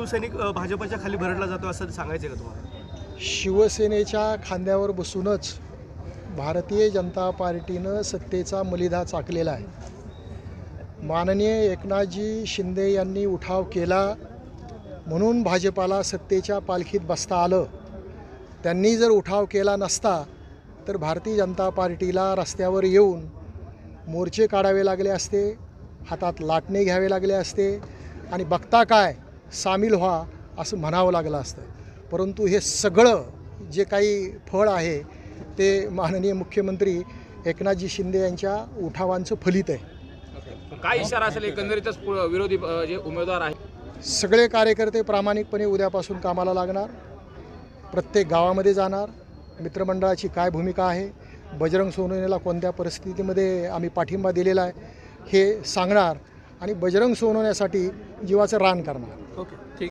शिवसैनिक भाजपच्या खाली भरडला जातो असं सांगायचं का तुम्हाला? शिवसेनेच्या खांद्यावर बसूनच भारतीय जनता पार्टीनं सत्तेचा मलिदा चाकलेला आहे। माननीय एकनाथजी शिंदे यांनी उठाव केला म्हणून भाजपाला सत्तेच्या पालखीत बसता आलं। त्यांनी जर उठाव केला नसता तर भारतीय जनता पार्टीला रस्त्यावर येऊन मोर्चे काढावे लागले असते, हातात लाटणे घ्यावे लागले असते आणि बघता काय सामील व्हा असं म्हणावं लागलं असतं। परंतु हे सगळं जे काही फळ आहे ते माननीय मुख्यमंत्री एकनाथजी शिंदे यांच्या उठावांचं फलित आहे। काय इशारा असेल एकंदरीतच विरोधी जे उमेदवार आहेत? सगळे कार्यकर्ते प्रामाणिकपणे उद्यापासून कामाला लागणार, प्रत्येक गावामध्ये जाणार, मित्रमंडळाची काय भूमिका आहे, बजरंग सोनवणेला कोणत्या परिस्थितीमध्ये आम्ही पाठिंबा दिलेला आहे हे सांगणार आणि बजरंग सोनवण्यासाठी जीवाचं रान करणार। ओके, ठीक.